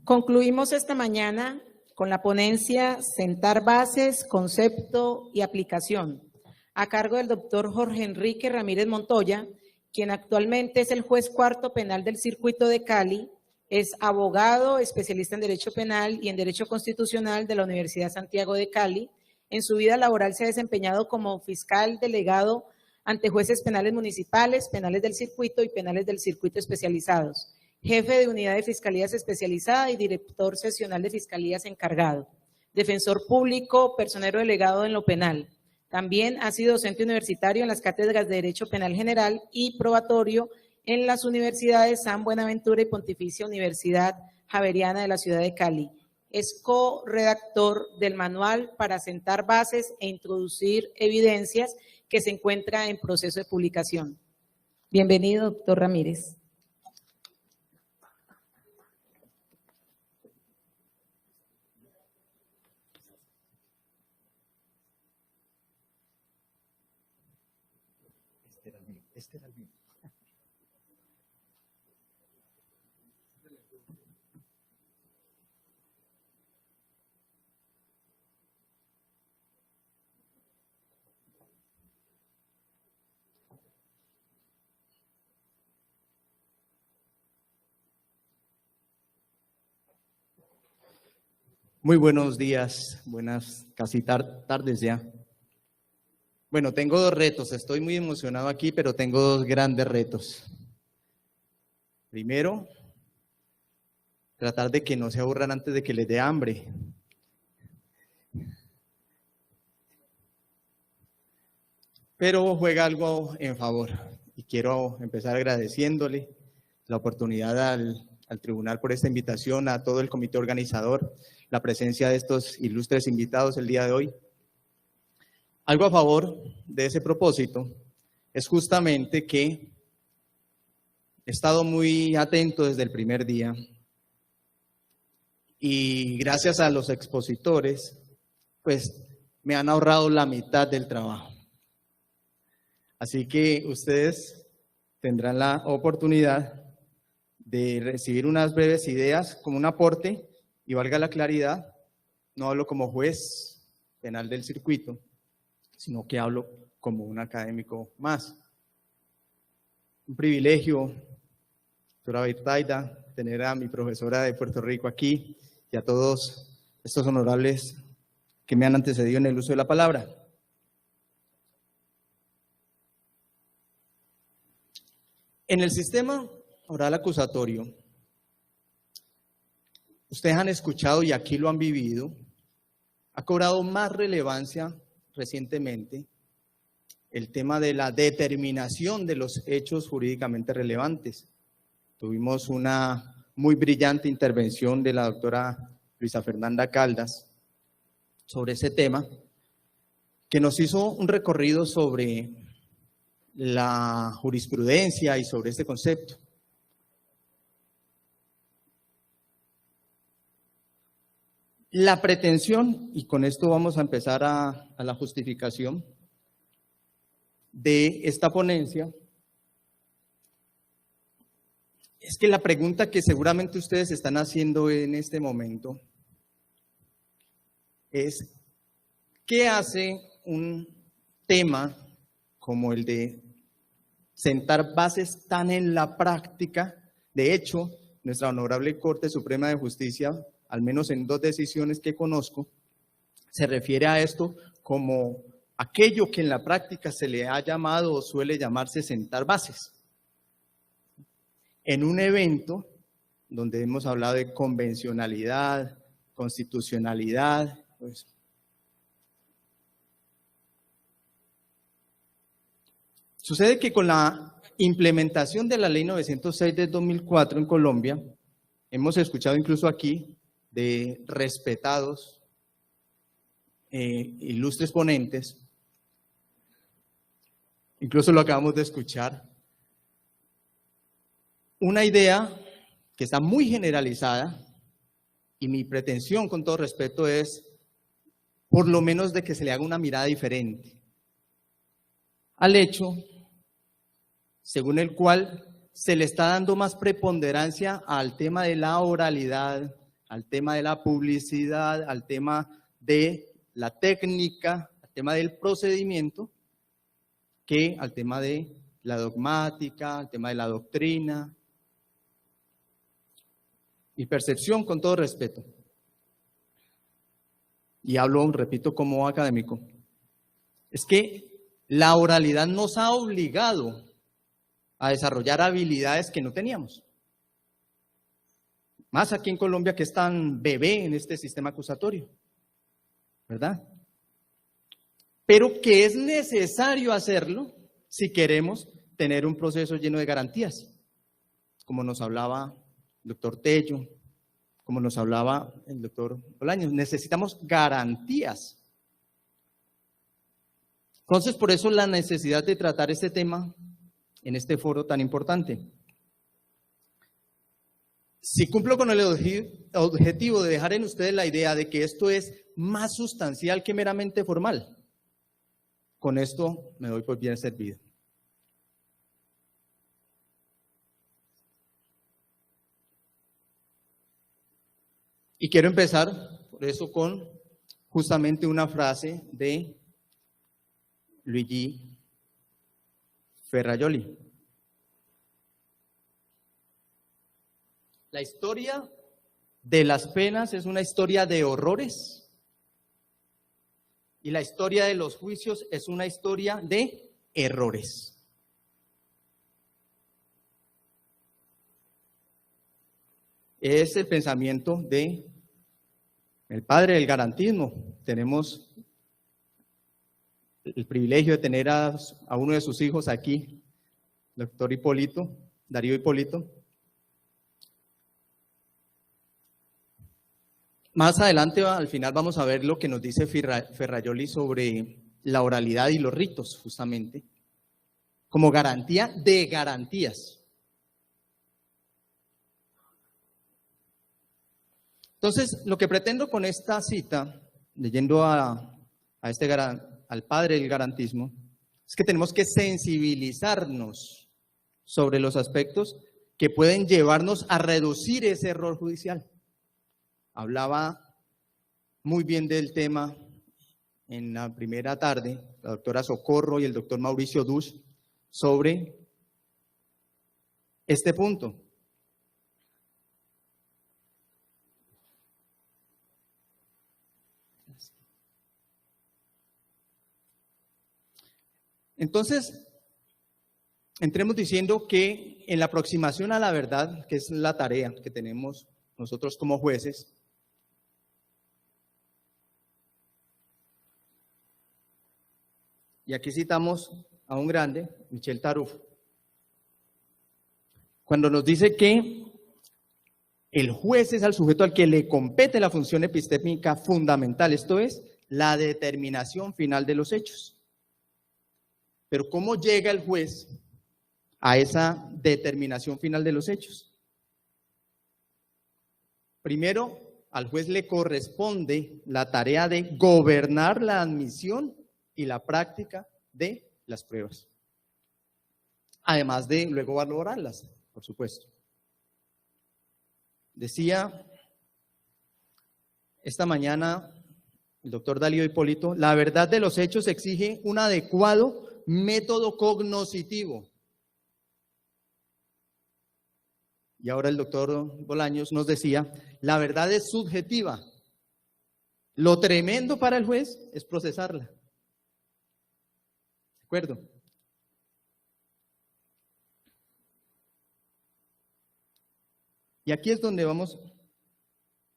Concluimos esta mañana con la ponencia Sentar Bases, Concepto y Aplicación, a cargo del doctor Jorge Enrique Ramírez Montoya, quien actualmente es el juez cuarto penal del Circuito de Cali, es abogado, especialista en Derecho Penal y en Derecho Constitucional de la Universidad Santiago de Cali. En su vida laboral se ha desempeñado como fiscal delegado ante jueces penales municipales, penales del circuito y penales del circuito especializados, jefe de unidad de fiscalías especializada y director seccional de fiscalías encargado, defensor público, personero delegado en lo penal. También ha sido docente universitario en las cátedras de Derecho Penal General y Probatorio en las universidades San Buenaventura y Pontificia Universidad Javeriana de la ciudad de Cali. Es co-redactor del manual para sentar bases e introducir evidencias que se encuentra en proceso de publicación. Bienvenido, doctor Ramírez. Este era el mío. Muy buenos días, buenas casi tardes ya. Bueno, tengo dos retos, estoy muy emocionado aquí, pero tengo dos grandes retos. Primero, tratar de que no se aburran antes de que les dé hambre. Pero juega algo en favor y quiero empezar agradeciéndole la oportunidad al tribunal por esta invitación, a todo el comité organizador, la presencia de estos ilustres invitados el día de hoy. Algo a favor de ese propósito es justamente que he estado muy atento desde el primer día y gracias a los expositores, pues me han ahorrado la mitad del trabajo. Así que ustedes tendrán la oportunidad de recibir unas breves ideas como un aporte y valga la claridad, no hablo como juez penal del circuito, sino que hablo como un académico más. Un privilegio, doctora Bertaida, tener a mi profesora de Puerto Rico aquí y a todos estos honorables que me han antecedido en el uso de la palabra. En el sistema oral acusatorio, ustedes han escuchado y aquí lo han vivido, ha cobrado más relevancia recientemente el tema de la determinación de los hechos jurídicamente relevantes. Tuvimos una muy brillante intervención de la doctora Luisa Fernanda Caldas sobre ese tema, que nos hizo un recorrido sobre la jurisprudencia y sobre este concepto. La pretensión, y con esto vamos a empezar a la justificación de esta ponencia, es que la pregunta que seguramente ustedes están haciendo en este momento es, ¿qué hace un tema como el de sentar bases tan en la práctica? De hecho, nuestra honorable Corte Suprema de Justicia, al menos en dos decisiones que conozco, se refiere a esto como aquello que en la práctica se le ha llamado o suele llamarse sentar bases. En un evento donde hemos hablado de convencionalidad, constitucionalidad, pues, sucede que con la implementación de la Ley 906 de 2004 en Colombia, hemos escuchado incluso aquí de respetados, ilustres ponentes, incluso lo acabamos de escuchar, una idea que está muy generalizada y mi pretensión con todo respeto es por lo menos de que se le haga una mirada diferente al hecho según el cual se le está dando más preponderancia al tema de la oralidad, al tema de la publicidad, al tema de la técnica, al tema del procedimiento, que al tema de la dogmática, al tema de la doctrina y percepción, con todo respeto. Y hablo, repito, como académico. Es que la oralidad nos ha obligado a desarrollar habilidades que no teníamos. Más aquí en Colombia, que es tan bebé en este sistema acusatorio, ¿verdad? Pero que es necesario hacerlo si queremos tener un proceso lleno de garantías, como nos hablaba el doctor Tello, como nos hablaba el doctor Bolaños. Necesitamos garantías. Entonces, por eso la necesidad de tratar este tema en este foro tan importante. Si cumplo con el objetivo de dejar en ustedes la idea de que esto es más sustancial que meramente formal, con esto me doy por bien servido. Y quiero empezar, por eso, con justamente una frase de Luigi Ferrajoli. La historia de las penas es una historia de horrores y la historia de los juicios es una historia de errores. Es el pensamiento de el padre del garantismo. Tenemos el privilegio de tener a uno de sus hijos aquí, doctor Hipólito, Darío Hipólito. Más adelante, al final, vamos a ver lo que nos dice Ferrajoli sobre la oralidad y los ritos, justamente, como garantía de garantías. Entonces, lo que pretendo con esta cita, leyendo al padre del garantismo, es que tenemos que sensibilizarnos sobre los aspectos que pueden llevarnos a reducir ese error judicial. Hablaba muy bien del tema en la primera tarde la doctora Socorro y el doctor Mauricio Dusch sobre este punto. Entonces, entremos diciendo que en la aproximación a la verdad, que es la tarea que tenemos nosotros como jueces, y aquí citamos a un grande, Michel Taruf, cuando nos dice que el juez es al sujeto al que le compete la función epistémica fundamental, esto es, la determinación final de los hechos. Pero ¿cómo llega el juez a esa determinación final de los hechos? Primero, al juez le corresponde la tarea de gobernar la admisión y la práctica de las pruebas, además de luego valorarlas, por supuesto. Decía esta mañana el doctor Darío Hipólito, la verdad de los hechos exige un adecuado método cognoscitivo. Y ahora el doctor Bolaños nos decía, la verdad es subjetiva. Lo tremendo para el juez es procesarla. ¿De acuerdo? Y aquí es donde vamos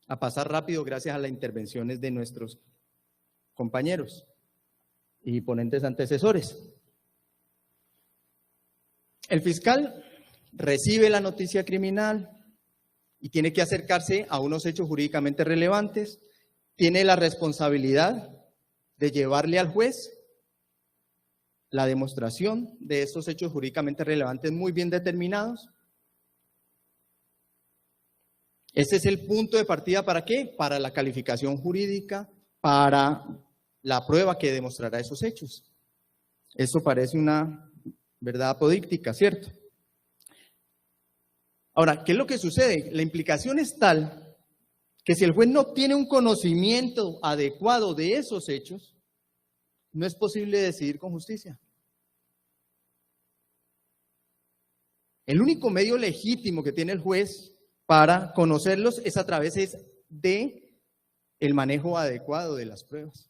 a pasar rápido gracias a las intervenciones de nuestros compañeros y ponentes antecesores. El fiscal recibe la noticia criminal y tiene que acercarse a unos hechos jurídicamente relevantes, tiene la responsabilidad de llevarle al juez la demostración de estos hechos jurídicamente relevantes muy bien determinados. Ese es el punto de partida, ¿para qué? Para la calificación jurídica, para la prueba que demostrará esos hechos. Eso parece una verdad apodíctica, ¿cierto? Ahora, ¿qué es lo que sucede? La implicación es tal que si el juez no tiene un conocimiento adecuado de esos hechos, no es posible decidir con justicia. El único medio legítimo que tiene el juez para conocerlos es a través de el manejo adecuado de las pruebas.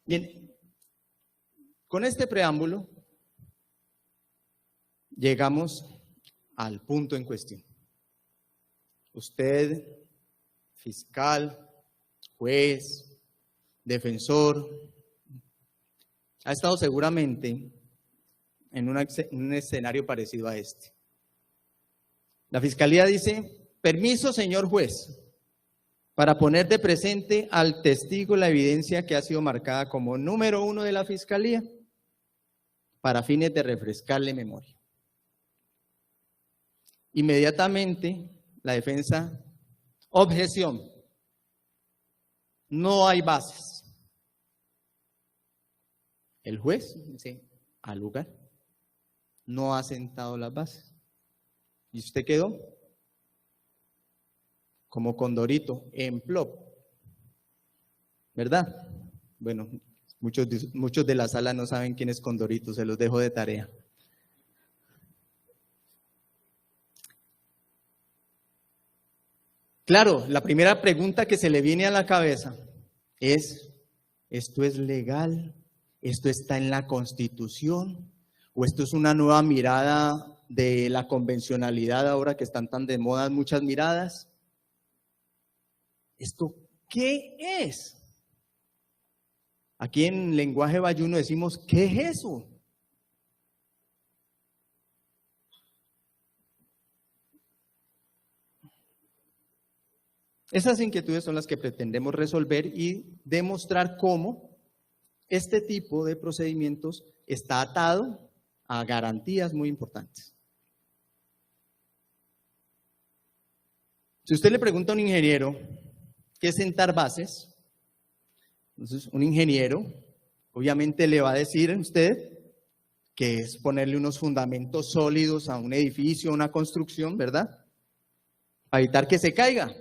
Bien, con este preámbulo llegamos al punto en cuestión. Usted, fiscal, juez, defensor, ha estado seguramente en un escenario parecido a este. La fiscalía dice: permiso, señor juez, para poner de presente al testigo la evidencia que ha sido marcada como número 1 de la fiscalía para fines de refrescarle memoria. Inmediatamente la defensa: objeción, no hay bases. El juez dice: al lugar, no ha sentado las bases. Y usted quedó como Condorito en plop, ¿verdad? Bueno, muchos de la sala no saben quién es Condorito, se los dejo de tarea. Claro, la primera pregunta que se le viene a la cabeza es: ¿esto es legal? ¿Esto está en la Constitución? ¿O esto es una nueva mirada de la convencionalidad ahora que están tan de moda muchas miradas? ¿Esto qué es? Aquí en lenguaje bayuno decimos: ¿qué es eso? Esas inquietudes son las que pretendemos resolver y demostrar cómo este tipo de procedimientos está atado a garantías muy importantes. Si usted le pregunta a un ingeniero qué es sentar bases, entonces un ingeniero obviamente le va a decir a usted que es ponerle unos fundamentos sólidos a un edificio, a una construcción, ¿verdad? Para evitar que se caiga.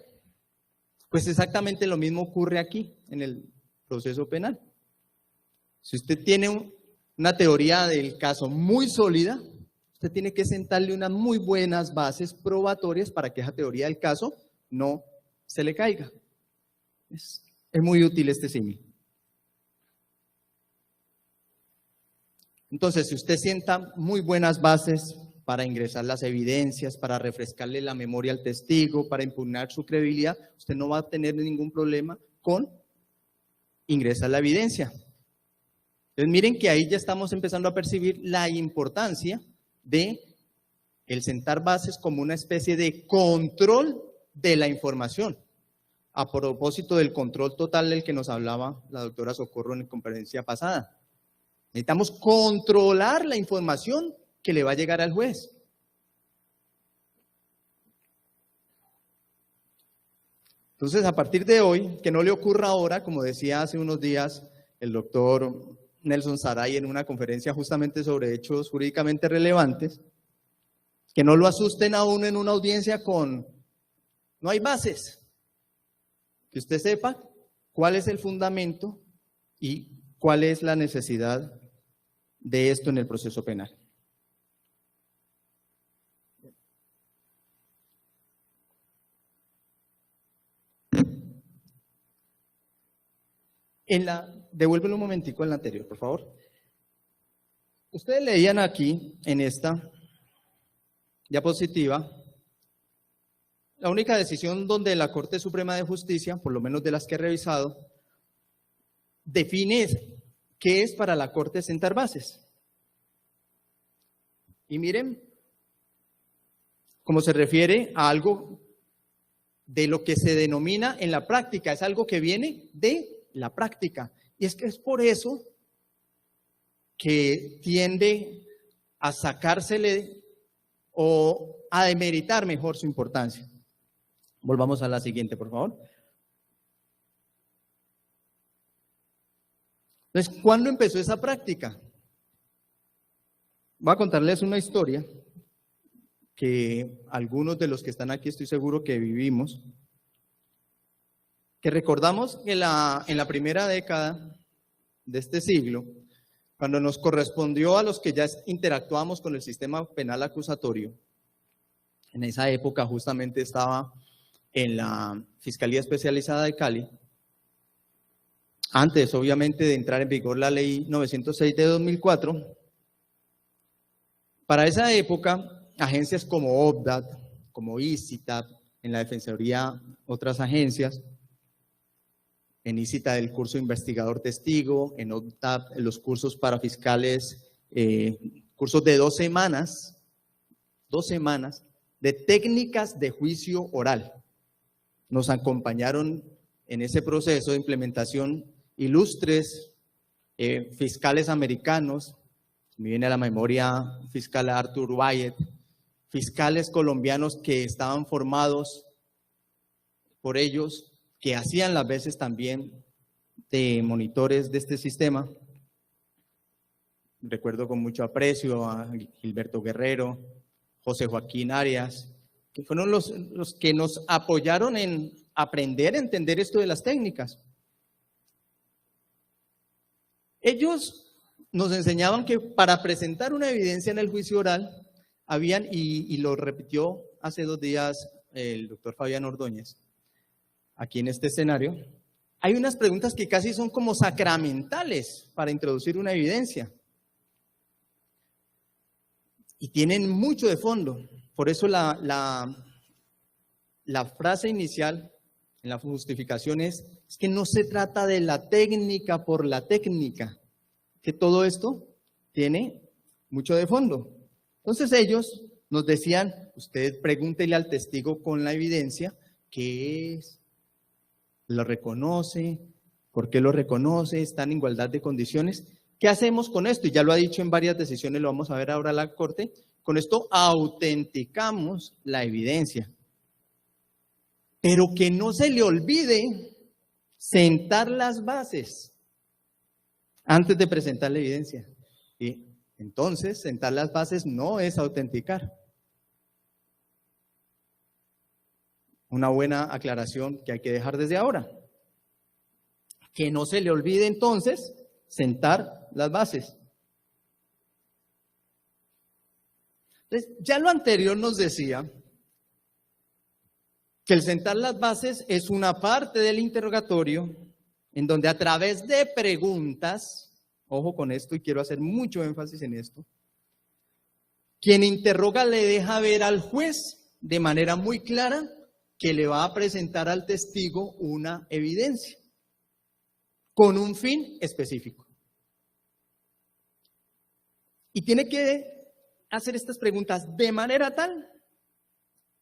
Pues exactamente lo mismo ocurre aquí en el proceso penal. Si usted tiene una teoría del caso muy sólida, usted tiene que sentarle unas muy buenas bases probatorias para que esa teoría del caso no se le caiga. Es muy útil este símil. Entonces, si usted sienta muy buenas bases para ingresar las evidencias, para refrescarle la memoria al testigo, para impugnar su credibilidad, usted no va a tener ningún problema con ingresar la evidencia. Entonces miren que ahí ya estamos empezando a percibir la importancia de el sentar bases como una especie de control de la información. A propósito del control total del que nos hablaba la doctora Socorro en la conferencia pasada. Necesitamos controlar la información que le va a llegar al juez. Entonces, a partir de hoy, que no le ocurra ahora, como decía hace unos días el doctor Nelson Saray en una conferencia justamente sobre hechos jurídicamente relevantes, que no lo asusten a uno en una audiencia con no hay bases. Que usted sepa cuál es el fundamento y cuál es la necesidad de esto en el proceso penal. Devuélvelo un momentico en la anterior, por favor. Ustedes leían aquí, en esta diapositiva, la única decisión donde la Corte Suprema de Justicia, por lo menos de las que he revisado, define qué es para la Corte sentar bases. Y miren cómo se refiere a algo de lo que se denomina en la práctica, es algo que viene de la práctica. Y es que es por eso que tiende a sacársele o a demeritar mejor su importancia. Volvamos a la siguiente, por favor. Entonces, ¿cuándo empezó esa práctica? Voy a contarles una historia que algunos de los que están aquí estoy seguro que vivimos, que recordamos que en la primera década de este siglo, cuando nos correspondió a los que ya interactuamos con el sistema penal acusatorio, en esa época justamente estaba en la Fiscalía Especializada de Cali, antes obviamente de entrar en vigor la Ley 906 de 2004, para esa época agencias como OPDAT, como ICITAP, en la Defensoría otras agencias, en ICITAP el curso investigador testigo, en OPDAT los cursos para fiscales, cursos de 2 semanas de técnicas de juicio oral. Nos acompañaron en ese proceso de implementación ilustres fiscales americanos, me viene a la memoria fiscal Arthur Wyatt, fiscales colombianos que estaban formados por ellos, que hacían las veces también de monitores de este sistema. Recuerdo con mucho aprecio a Gilberto Guerrero, José Joaquín Arias, que fueron los que nos apoyaron en aprender a entender esto de las técnicas. Ellos nos enseñaban que para presentar una evidencia en el juicio oral, habían, y lo repitió hace 2 días el doctor Fabián Ordóñez, aquí en este escenario, hay unas preguntas que casi son como sacramentales para introducir una evidencia. Y tienen mucho de fondo. Por eso la frase inicial en la justificación es que no se trata de la técnica por la técnica, que todo esto tiene mucho de fondo. Entonces ellos nos decían, usted pregúntele al testigo con la evidencia, ¿qué es? ¿Lo reconoce? ¿Por qué lo reconoce? ¿Está en igualdad de condiciones? ¿Qué hacemos con esto? Y ya lo ha dicho en varias decisiones, lo vamos a ver ahora en la Corte. Con esto autenticamos la evidencia. Pero que no se le olvide sentar las bases antes de presentar la evidencia. Y entonces, sentar las bases no es autenticar. Una buena aclaración que hay que dejar desde ahora. Que no se le olvide entonces sentar las bases. Entonces, ya lo anterior nos decía que el sentar las bases es una parte del interrogatorio en donde a través de preguntas, ojo con esto y quiero hacer mucho énfasis en esto, quien interroga le deja ver al juez de manera muy clara que le va a presentar al testigo una evidencia con un fin específico. Y tiene que hacer estas preguntas de manera tal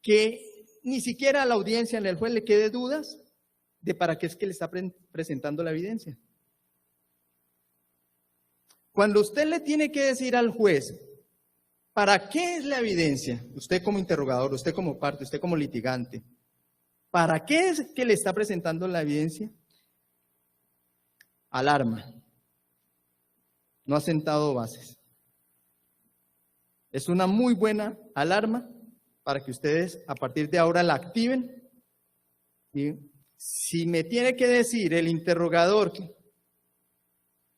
que ni siquiera a la audiencia ni al juez le quede dudas de para qué es que le está presentando la evidencia. Cuando usted le tiene que decir al juez, ¿para qué es la evidencia? Usted como interrogador, usted como parte, usted como litigante, ¿para qué es que le está presentando la evidencia? Alarma. No ha sentado bases. Es una muy buena alarma para que ustedes a partir de ahora la activen. Y si me tiene que decir el interrogador que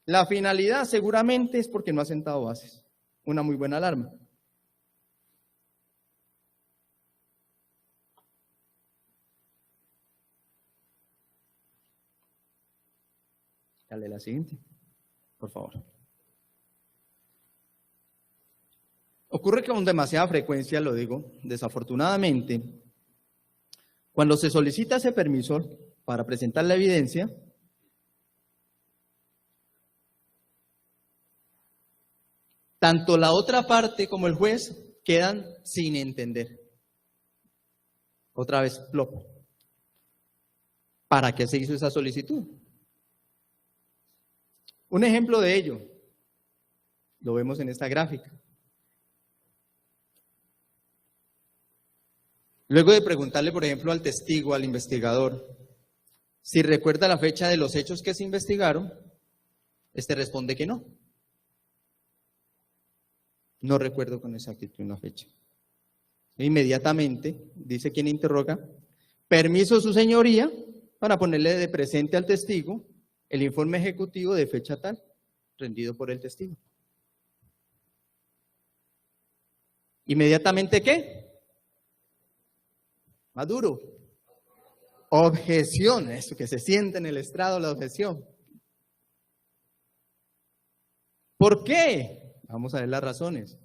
la finalidad seguramente es porque no ha sentado bases. Una muy buena alarma. Dale la siguiente, por favor. Ocurre con demasiada frecuencia, lo digo, desafortunadamente, cuando se solicita ese permiso para presentar la evidencia, tanto la otra parte como el juez quedan sin entender. Otra vez, plop. ¿Para qué se hizo esa solicitud? Un ejemplo de ello, lo vemos en esta gráfica. Luego de preguntarle, por ejemplo, al testigo, al investigador, si recuerda la fecha de los hechos que se investigaron, Este responde que no. No recuerdo con exactitud una fecha. Inmediatamente, dice quien interroga, permiso su señoría para ponerle de presente al testigo el informe ejecutivo de fecha tal, rendido por el testigo. Inmediatamente, ¿qué? Maduro. Objeción, eso que se siente en el estrado, la objeción. ¿Por qué? Vamos a ver las razones.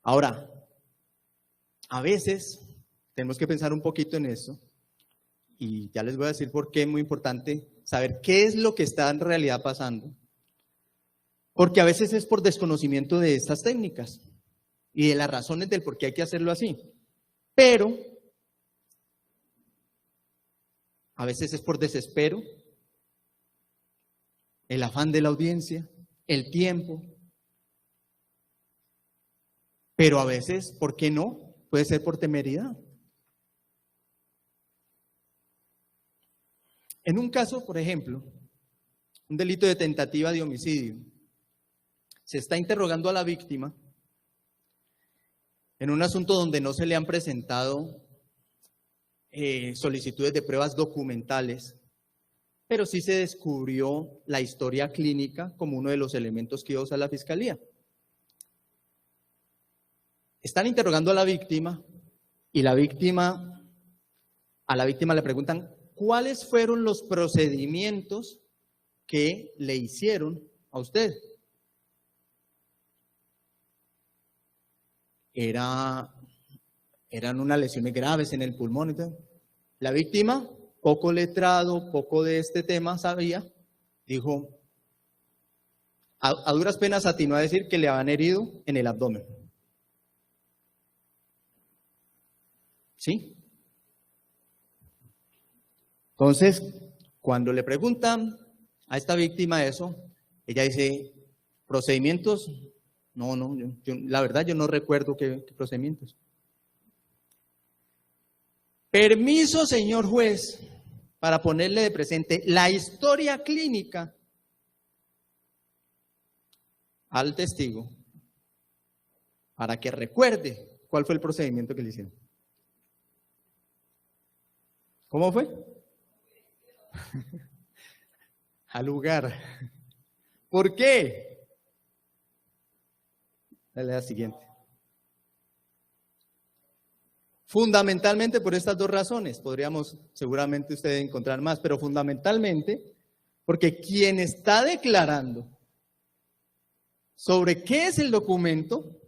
Ahora, a veces tenemos que pensar un poquito en eso y ya les voy a decir por qué es muy importante saber qué es lo que está en realidad pasando. Porque a veces es por desconocimiento de estas técnicas y de las razones del por qué hay que hacerlo así. Pero a veces es por desespero, el afán de la audiencia, el tiempo. Pero a veces, ¿por qué no? Puede ser por temeridad. En un caso, por ejemplo, un delito de tentativa de homicidio, se está interrogando a la víctima en un asunto donde no se le han presentado solicitudes de pruebas documentales, pero sí se descubrió la historia clínica como uno de los elementos que iba a usar la fiscalía. Están interrogando a la víctima y a la víctima le preguntan cuáles fueron los procedimientos que le hicieron a usted. Eran unas lesiones graves en el pulmón. Entonces, la víctima, poco letrado, poco de este tema sabía, dijo, a duras penas atinó a decir que le habían herido en el abdomen. ¿Sí? Entonces, cuando le preguntan a esta víctima eso, ella dice, ¿procedimientos? No, la verdad yo no recuerdo qué procedimientos. Permiso, señor juez, para ponerle de presente la historia clínica al testigo para que recuerde cuál fue el procedimiento que le hicieron. ¿Cómo fue? Al lugar. ¿Por qué? Dale a la siguiente. Fundamentalmente por estas dos razones, podríamos seguramente ustedes encontrar más, pero fundamentalmente porque quien está declarando sobre qué es el documento,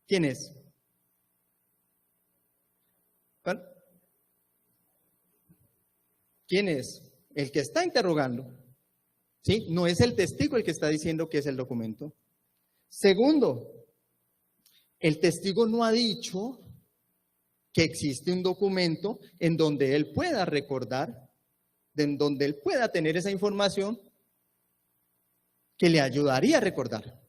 ¿quién es? ¿Cuál? ¿Quién es? El que está interrogando. ¿Sí? No es el testigo el que está diciendo qué es el documento. Segundo, el testigo no ha dicho que existe un documento en donde él pueda recordar, en donde él pueda tener esa información que le ayudaría a recordar.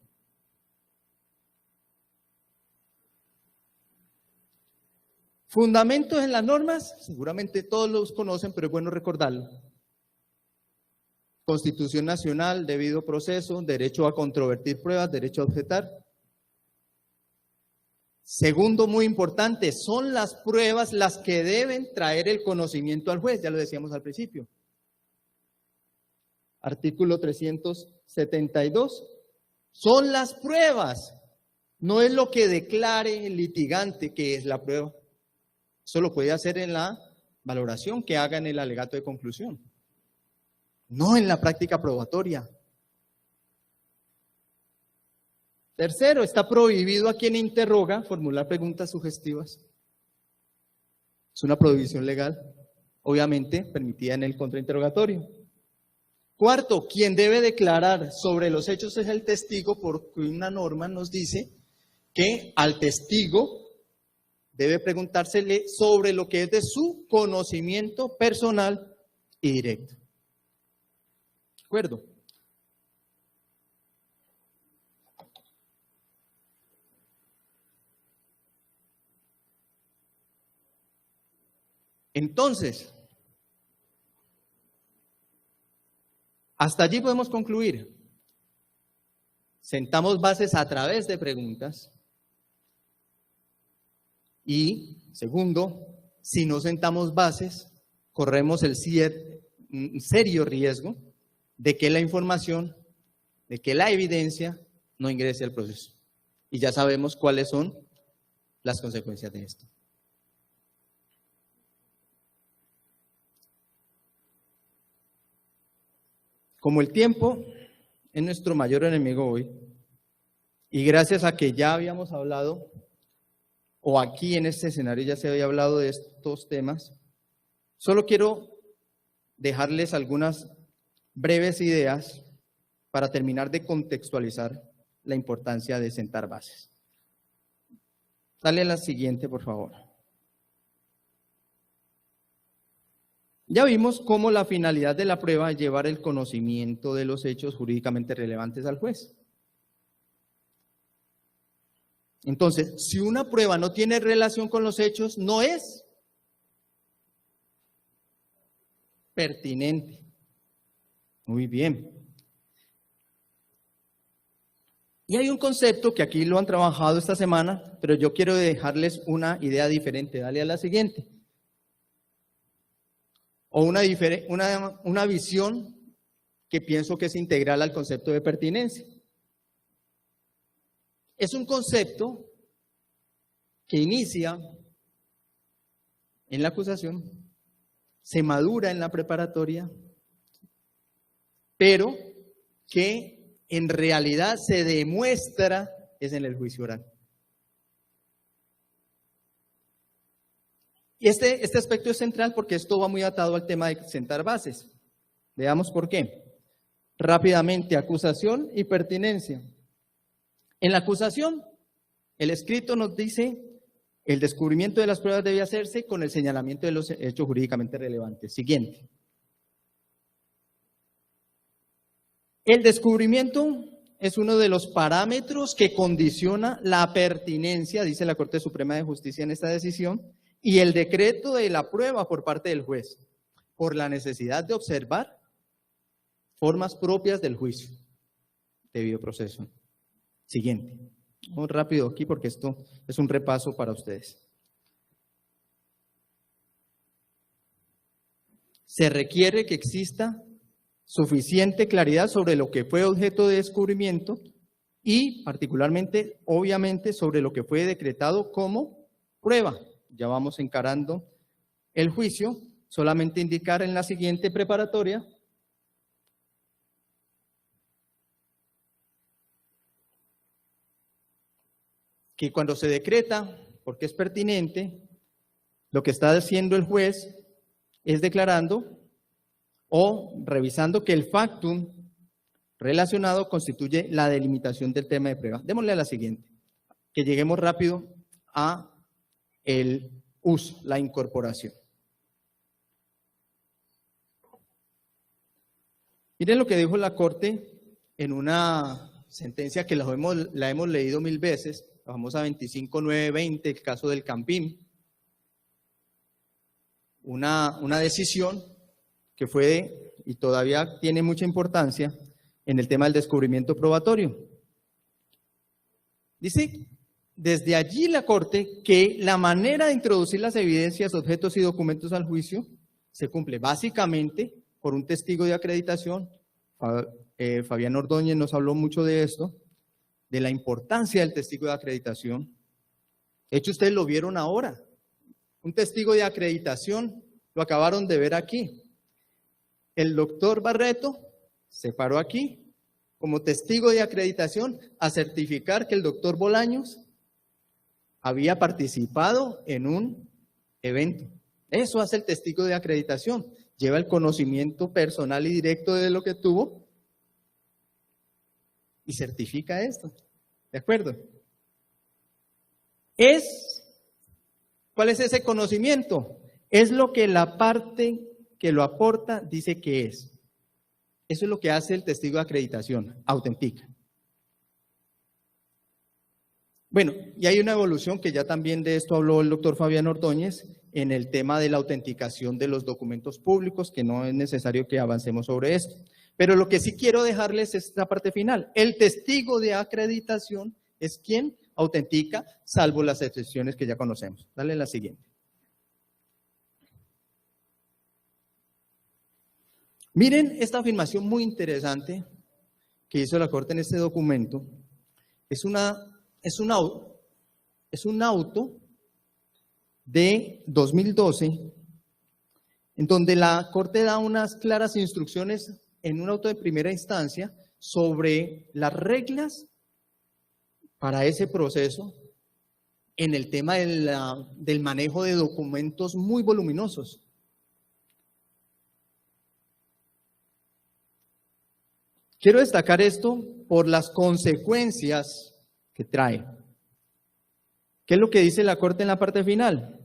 Fundamentos en las normas, seguramente todos los conocen, pero es bueno recordarlo. Constitución Nacional, debido proceso, derecho a controvertir pruebas, derecho a objetar. Segundo, muy importante, son las pruebas las que deben traer el conocimiento al juez, ya lo decíamos al principio. Artículo 372, son las pruebas, no es lo que declare el litigante que es la prueba. Eso lo puede hacer en la valoración que haga en el alegato de conclusión, no en la práctica probatoria. Tercero, está prohibido a quien interroga formular preguntas sugestivas. Es una prohibición legal, obviamente permitida en el contrainterrogatorio. Cuarto, quien debe declarar sobre los hechos es el testigo, porque una norma nos dice que al testigo debe preguntársele sobre lo que es de su conocimiento personal y directo. ¿De acuerdo? Entonces, Hasta allí podemos concluir. Sentamos bases a través de preguntas. Y, segundo, si no sentamos bases, corremos el serio riesgo de que la información, de que la evidencia no ingrese al proceso. Y ya sabemos cuáles son las consecuencias de esto. Como el tiempo es nuestro mayor enemigo hoy, y gracias a que ya habíamos hablado, o aquí en este escenario ya se había hablado de estos temas, solo quiero dejarles algunas breves ideas para terminar de contextualizar la importancia de sentar bases. Dale a la siguiente, por favor. Ya vimos cómo la finalidad de la prueba es llevar el conocimiento de los hechos jurídicamente relevantes al juez. Entonces, si una prueba no tiene relación con los hechos, no es pertinente. Muy bien. Y hay un concepto que aquí lo han trabajado esta semana, pero yo quiero dejarles una idea diferente. Dale a la siguiente. O una visión que pienso que es integral al concepto de pertinencia. Es un concepto que inicia en la acusación, se madura en la preparatoria, pero que en realidad se demuestra es en el juicio oral. Y este aspecto es central porque esto va muy atado al tema de sentar bases. Veamos por qué. Rápidamente, acusación y pertinencia. En la acusación, el escrito nos dice el descubrimiento de las pruebas debe hacerse con el señalamiento de los hechos jurídicamente relevantes. Siguiente. El descubrimiento es uno de los parámetros que condiciona la pertinencia, dice la Corte Suprema de Justicia en esta decisión, y el decreto de la prueba por parte del juez, por la necesidad de observar formas propias del juicio, debido proceso. Siguiente. Muy rápido aquí porque esto es un repaso para ustedes. Se requiere que exista suficiente claridad sobre lo que fue objeto de descubrimiento y particularmente, obviamente, sobre lo que fue decretado como prueba. Ya vamos encarando el juicio, solamente indicar en la siguiente preparatoria que cuando se decreta, porque es pertinente, lo que está haciendo el juez es declarando o revisando que el factum relacionado constituye la delimitación del tema de prueba. Démosle a la siguiente, que lleguemos rápido a el uso, la incorporación. Miren lo que dijo la Corte en una sentencia que la hemos leído 1000 veces, la famosa 25.920, el caso del Campín. Una decisión que fue y todavía tiene mucha importancia en el tema del descubrimiento probatorio. Dice desde allí la Corte que la manera de introducir las evidencias, objetos y documentos al juicio se cumple básicamente por un testigo de acreditación. Fabián Ordóñez nos habló mucho de esto, de la importancia del testigo de acreditación. De hecho, ustedes lo vieron ahora. Un testigo de acreditación, lo acabaron de ver aquí. El doctor Barreto se paró aquí como testigo de acreditación a certificar que el doctor Bolaños había participado en un evento. Eso hace el testigo de acreditación. Lleva el conocimiento personal y directo de lo que tuvo y certifica esto. ¿De acuerdo? ¿Cuál es ese conocimiento? Es lo que la parte que lo aporta dice que es. Eso es lo que hace el testigo de acreditación, autentica. Bueno, y hay una evolución que ya también de esto habló el doctor Fabián Ordóñez en el tema de la autenticación de los documentos públicos, que no es necesario que avancemos sobre esto. Pero lo que sí quiero dejarles es esta parte final. El testigo de acreditación es quien autentica, salvo las excepciones que ya conocemos. Dale la siguiente. Miren esta afirmación muy interesante que hizo la Corte en este documento. Es un auto de 2012 en donde la Corte da unas claras instrucciones en un auto de primera instancia sobre las reglas para ese proceso en el tema del manejo de documentos muy voluminosos. Quiero destacar esto por las consecuencias que trae. ¿Qué es lo que dice la Corte en la parte final?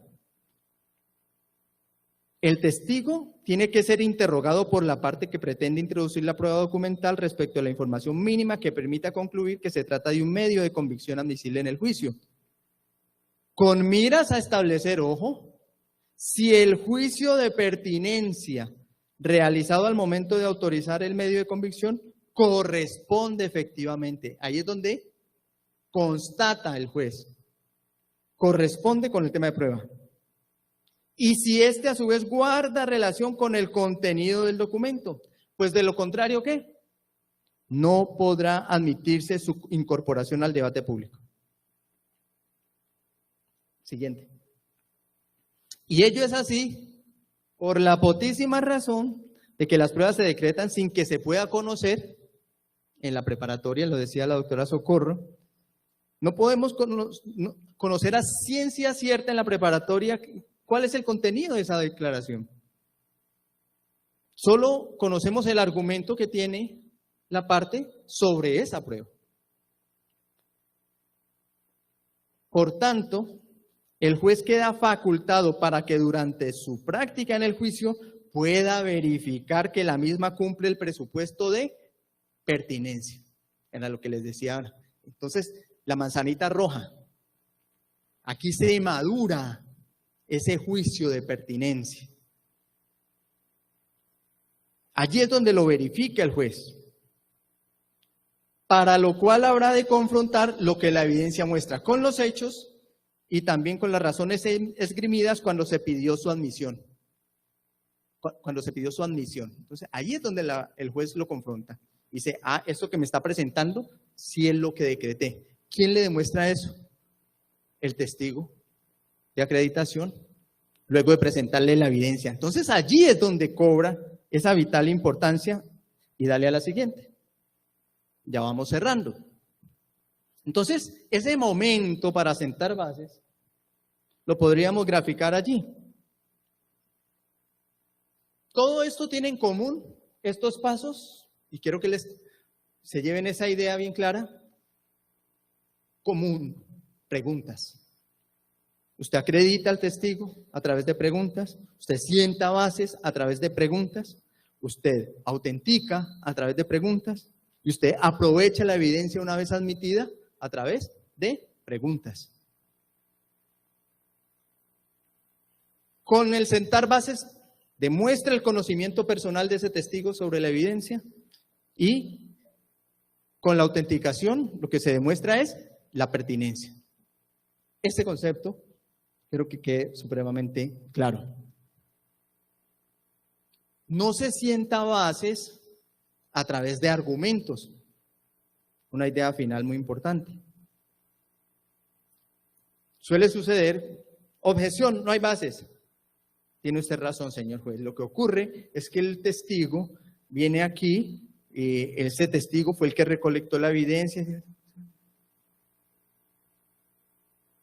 El testigo tiene que ser interrogado por la parte que pretende introducir la prueba documental respecto a la información mínima que permita concluir que se trata de un medio de convicción admisible en el juicio. Con miras a establecer, ojo, si el juicio de pertinencia realizado al momento de autorizar el medio de convicción corresponde efectivamente. Ahí es donde constata el juez. Corresponde con el tema de prueba. Y si este a su vez guarda relación con el contenido del documento, pues de lo contrario, ¿qué? No podrá admitirse su incorporación al debate público. Siguiente. Y ello es así por la potísima razón de que las pruebas se decretan sin que se pueda conocer en la preparatoria, lo decía la doctora Socorro. No podemos conocer a ciencia cierta en la preparatoria cuál es el contenido de esa declaración. Solo conocemos el argumento que tiene la parte sobre esa prueba. Por tanto, el juez queda facultado para que durante su práctica en el juicio pueda verificar que la misma cumple el presupuesto de pertinencia. Era lo que les decía ahora. Entonces, la manzanita roja. Aquí se madura ese juicio de pertinencia. Allí es donde lo verifica el juez. Para lo cual habrá de confrontar lo que la evidencia muestra con los hechos y también con las razones esgrimidas cuando se pidió su admisión. Entonces, allí es donde el juez lo confronta. Dice, esto que me está presentando, sí es lo que decreté. ¿Quién le demuestra eso? El testigo de acreditación, luego de presentarle la evidencia. Entonces, allí es donde cobra esa vital importancia. Y dale a la siguiente. Ya vamos cerrando. Entonces, ese momento para sentar bases, lo podríamos graficar allí. Todo esto tiene en común estos pasos, y quiero que se lleven esa idea bien clara. Común, preguntas. Usted acredita al testigo a través de preguntas, usted sienta bases a través de preguntas, usted autentica a través de preguntas y usted aprovecha la evidencia una vez admitida a través de preguntas. Con el sentar bases demuestra el conocimiento personal de ese testigo sobre la evidencia y con la autenticación lo que se demuestra es la pertinencia. Este concepto quiero que quede supremamente claro. No se sienta bases a través de argumentos. Una idea final muy importante. Suele suceder, objeción, no hay bases. Tiene usted razón, señor juez. Lo que ocurre es que el testigo viene aquí, ese testigo fue el que recolectó la evidencia.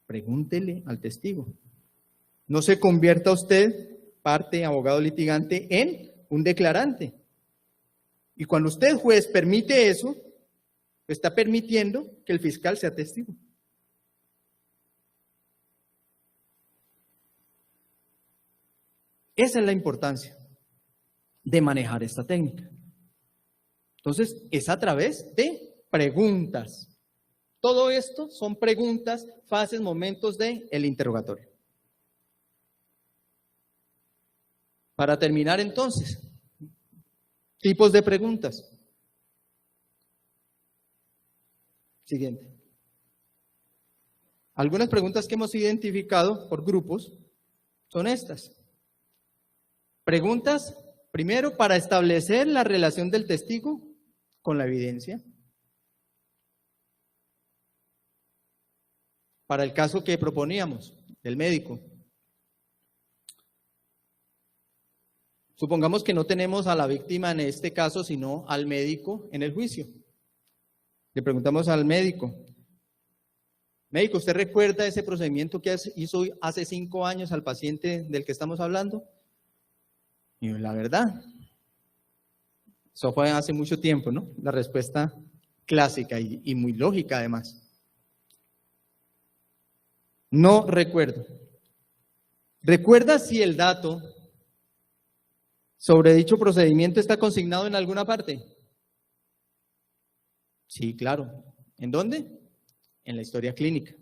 Pregúntele al testigo. No se convierta usted, parte, abogado litigante, en un declarante. Y cuando usted, juez, permite eso, está permitiendo que el fiscal sea testigo. Esa es la importancia de manejar esta técnica. Entonces, es a través de preguntas. Todo esto son preguntas, fases, momentos del interrogatorio. Para terminar entonces, tipos de preguntas. Siguiente. Algunas preguntas que hemos identificado por grupos son estas. Preguntas, primero, para establecer la relación del testigo con la evidencia. Para el caso que proponíamos, del médico. Supongamos que no tenemos a la víctima en este caso, sino al médico en el juicio. Le preguntamos al médico, médico, ¿usted recuerda ese procedimiento que hizo hace 5 años al paciente del que estamos hablando? Y la verdad, eso fue hace mucho tiempo, ¿no? La respuesta clásica y muy lógica además. No recuerdo. ¿Recuerda si el dato sobre dicho procedimiento está consignado en alguna parte? Sí, claro. ¿En dónde? En la historia clínica.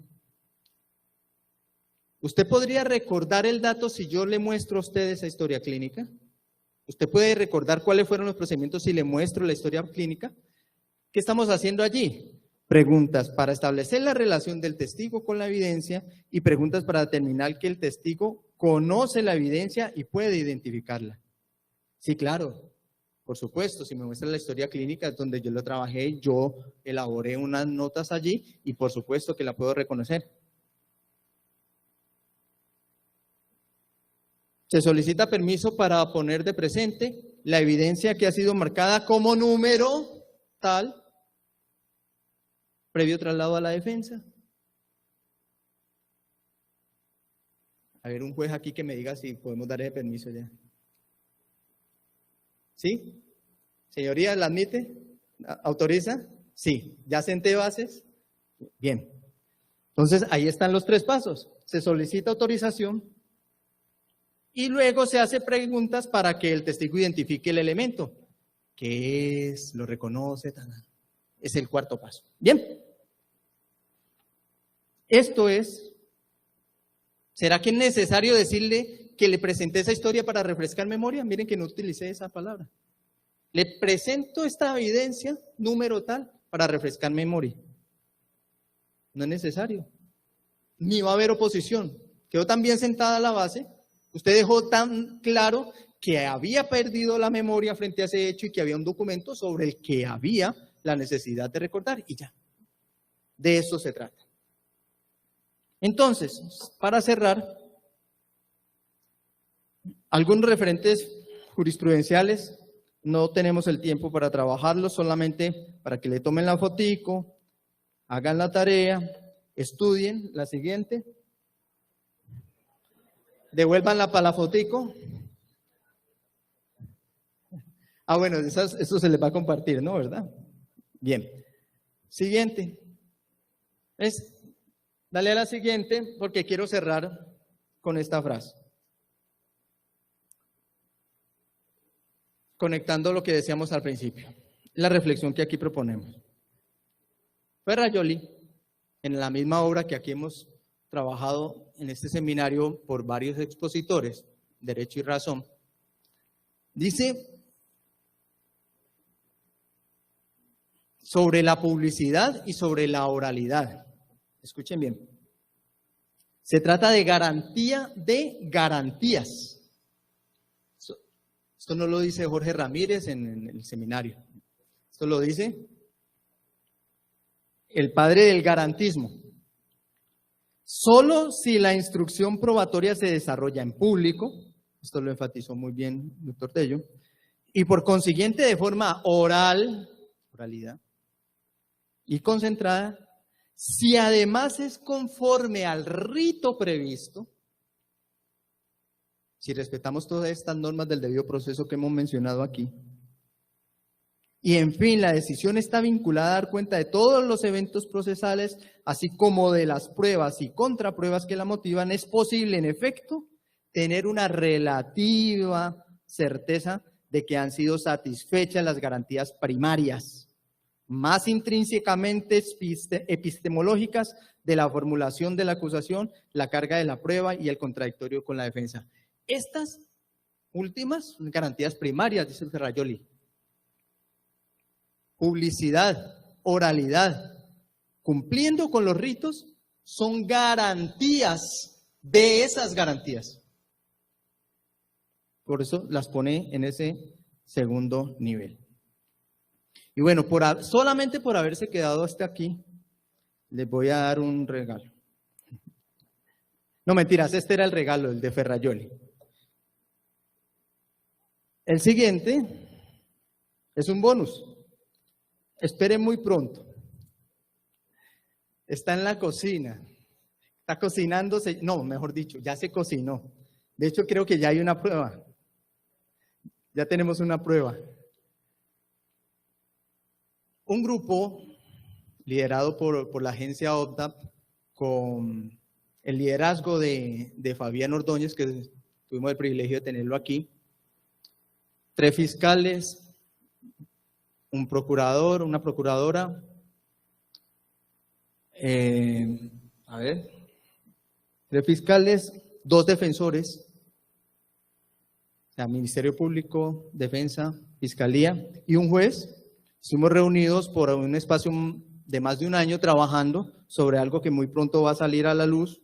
¿Usted podría recordar el dato si yo le muestro a usted esa historia clínica? ¿Usted puede recordar cuáles fueron los procedimientos si le muestro la historia clínica? ¿Qué estamos haciendo allí? Preguntas para establecer la relación del testigo con la evidencia y preguntas para determinar que el testigo conoce la evidencia y puede identificarla. Sí, claro, por supuesto, si me muestra la historia clínica donde yo lo trabajé, yo elaboré unas notas allí y por supuesto que la puedo reconocer. Se solicita permiso para poner de presente la evidencia que ha sido marcada como número tal, previo traslado a la defensa. A ver, un juez aquí que me diga si podemos dar ese permiso ya. ¿Sí? Señoría, ¿la admite? ¿Autoriza? Sí. ¿Ya senté bases? Bien. Entonces, ahí están los 3 pasos. Se solicita autorización y luego se hace preguntas para que el testigo identifique el elemento. ¿Qué es? ¿Lo reconoce? Es el 4º paso. Bien. Esto es, ¿será que es necesario decirle que le presenté esa historia para refrescar memoria? Miren que no utilicé esa palabra. Le presento esta evidencia, número tal, para refrescar memoria. No es necesario. Ni va a haber oposición. Quedó tan bien sentada la base, usted dejó tan claro que había perdido la memoria frente a ese hecho y que había un documento sobre el que había la necesidad de recordar y ya. De eso se trata. Entonces, para cerrar, algunos referentes jurisprudenciales, no tenemos el tiempo para trabajarlos, solamente para que le tomen la fotico, hagan la tarea, estudien la siguiente, devuélvanla para la fotico. Ah, bueno, eso se les va a compartir, ¿no? ¿Verdad? Bien. Siguiente. Dale a la siguiente porque quiero cerrar con esta frase. Conectando lo que decíamos al principio, la reflexión que aquí proponemos. Ferrajoli, en la misma obra que aquí hemos trabajado en este seminario por varios expositores, Derecho y Razón, dice sobre la publicidad y sobre la oralidad. Escuchen bien. Se trata de garantía de garantías. Esto no lo dice Jorge Ramírez en el seminario. Esto lo dice el padre del garantismo. Solo si la instrucción probatoria se desarrolla en público, esto lo enfatizó muy bien el doctor Tello, y por consiguiente de forma oralidad, y concentrada, si además es conforme al rito previsto, si respetamos todas estas normas del debido proceso que hemos mencionado aquí, y en fin, la decisión está vinculada a dar cuenta de todos los eventos procesales, así como de las pruebas y contrapruebas que la motivan, es posible, en efecto, tener una relativa certeza de que han sido satisfechas las garantías primarias, más intrínsecamente epistemológicas de la formulación de la acusación, la carga de la prueba y el contradictorio con la defensa. Estas últimas son garantías primarias, dice el Ferrajoli. Publicidad, oralidad, cumpliendo con los ritos, son garantías de esas garantías. Por eso las pone en ese segundo nivel. Y bueno, solamente por haberse quedado hasta aquí, les voy a dar un regalo. No, mentiras, este era el regalo, el de Ferrajoli. El siguiente es un bonus. Esperen muy pronto. Está en la cocina. Está cocinándose, no, mejor dicho, ya se cocinó. De hecho, creo que ya hay una prueba. Ya tenemos una prueba. Un grupo liderado por la agencia OPDAP, con el liderazgo de Fabián Ordóñez, que tuvimos el privilegio de tenerlo aquí, 3 fiscales, un procurador, una procuradora, 3 fiscales, 2 defensores, o sea, Ministerio Público, Defensa, Fiscalía y un juez. Estuvimos reunidos por un espacio de más de un año trabajando sobre algo que muy pronto va a salir a la luz,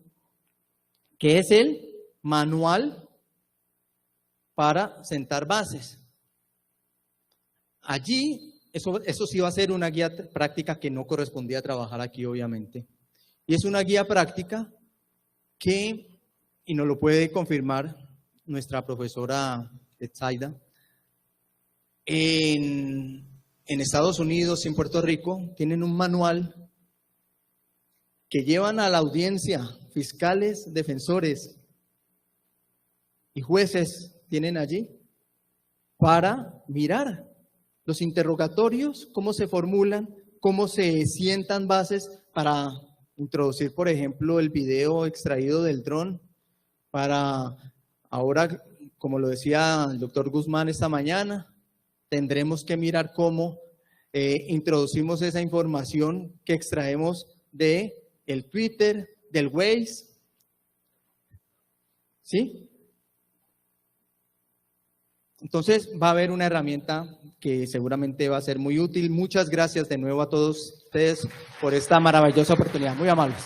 que es el manual para sentar bases. Allí, eso sí va a ser una guía práctica que no correspondía a trabajar aquí, obviamente. Y es una guía práctica que, y nos lo puede confirmar nuestra profesora Etzaida, en Estados Unidos y en Puerto Rico tienen un manual que llevan a la audiencia, fiscales, defensores y jueces tienen allí para mirar los interrogatorios, cómo se formulan, cómo se sientan bases para introducir, por ejemplo, el video extraído del dron, para ahora, como lo decía el doctor Guzmán esta mañana, tendremos que mirar cómo introducimos esa información que extraemos de el Twitter, del Waze, ¿sí? Entonces va a haber una herramienta que seguramente va a ser muy útil. Muchas gracias de nuevo a todos ustedes por esta maravillosa oportunidad. Muy amables.